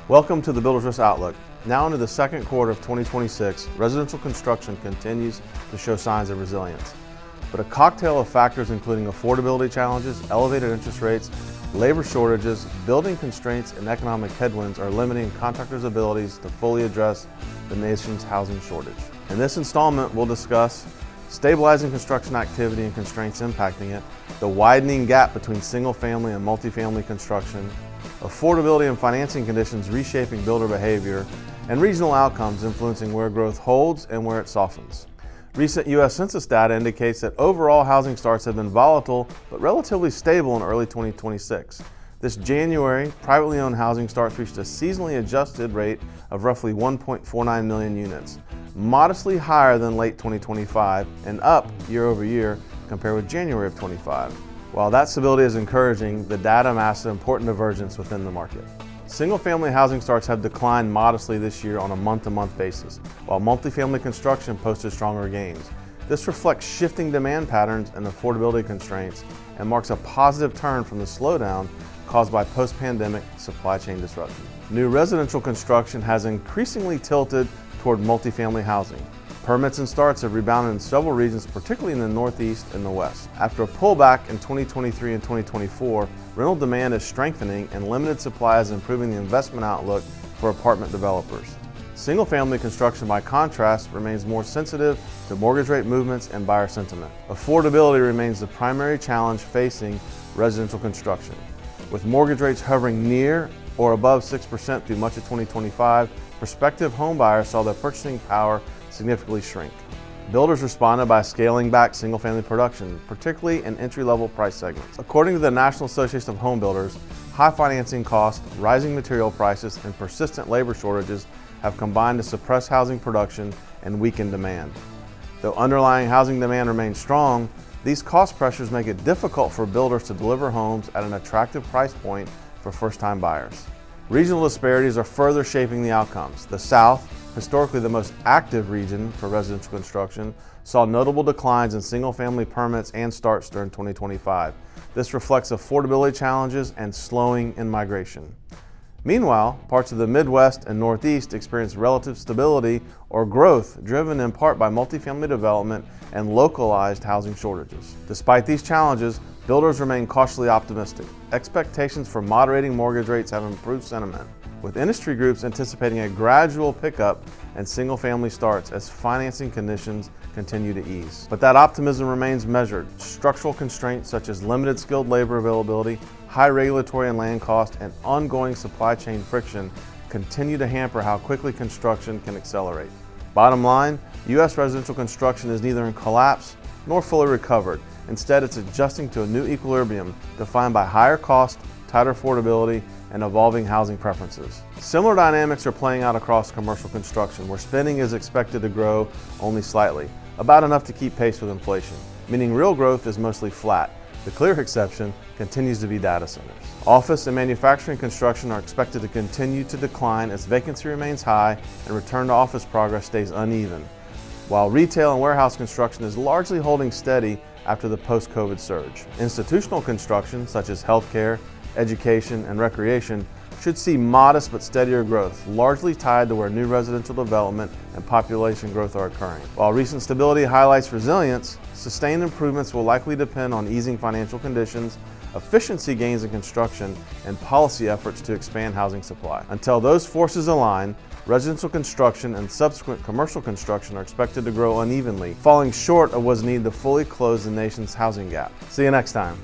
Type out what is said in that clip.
Welcome to the Builders Risk Outlook. Now into the second quarter of 2026, residential construction continues to show signs of resilience. But a cocktail of factors including affordability challenges, elevated interest rates, labor shortages, building constraints, and economic headwinds are limiting contractors' abilities to fully address the nation's housing shortage. In this installment, we'll discuss stabilizing construction activity and constraints impacting it, the widening gap between single-family and multifamily construction, affordability and financing conditions reshaping builder behavior, and regional outcomes influencing where growth holds and where it softens. Recent U.S. Census data indicates that overall housing starts have been volatile but relatively stable in early 2026. This January, privately owned housing starts reached a seasonally adjusted rate of roughly 1.49 million units, modestly higher than late 2025 and up year over year compared with January of 25. While that stability is encouraging, the data masks an important divergence within the market. Single-family housing starts have declined modestly this year on a month-to-month basis, while multifamily construction posted stronger gains. This reflects shifting demand patterns and affordability constraints and marks a positive turn from the slowdown caused by post-pandemic supply chain disruption. New residential construction has increasingly tilted toward multifamily housing. Permits and starts have rebounded in several regions, particularly in the Northeast and the West. After a pullback in 2023 and 2024, rental demand is strengthening and limited supply is improving the investment outlook for apartment developers. Single-family construction, by contrast, remains more sensitive to mortgage rate movements and buyer sentiment. Affordability remains the primary challenge facing residential construction. With mortgage rates hovering near or above 6% through much of 2025, prospective home buyers saw their purchasing power significantly shrink. Builders responded by scaling back single-family production, particularly in entry-level price segments. According to the National Association of Home Builders, high financing costs, rising material prices, and persistent labor shortages have combined to suppress housing production and weaken demand. Though underlying housing demand remains strong, these cost pressures make it difficult for builders to deliver homes at an attractive price point for first-time buyers. Regional disparities are further shaping the outcomes. The South, historically the most active region for residential construction, saw notable declines in single-family permits and starts during 2025. This reflects affordability challenges and slowing in migration. Meanwhile, parts of the Midwest and Northeast experienced relative stability or growth, driven in part by multifamily development and localized housing shortages. Despite these challenges, builders remain cautiously optimistic. Expectations for moderating mortgage rates have improved sentiment, with industry groups anticipating a gradual pickup in single-family starts as financing conditions continue to ease. But that optimism remains measured. Structural constraints such as limited skilled labor availability, high regulatory and land costs, and ongoing supply chain friction continue to hamper how quickly construction can accelerate. Bottom line, U.S. residential construction is neither in collapse nor fully recovered. Instead, it's adjusting to a new equilibrium defined by higher cost, tighter affordability, and evolving housing preferences. Similar dynamics are playing out across commercial construction, where spending is expected to grow only slightly, about enough to keep pace with inflation, meaning real growth is mostly flat. The clear exception continues to be data centers. Office and manufacturing construction are expected to continue to decline as vacancy remains high and return to office progress stays uneven, while retail and warehouse construction is largely holding steady after the post-COVID surge. Institutional construction, such as healthcare, education, and recreation, should see modest but steadier growth, largely tied to where new residential development and population growth are occurring. While recent stability highlights resilience, sustained improvements will likely depend on easing financial conditions, efficiency gains in construction, and policy efforts to expand housing supply. Until those forces align, residential construction and subsequent commercial construction are expected to grow unevenly, falling short of what's needed to fully close the nation's housing gap. See you next time.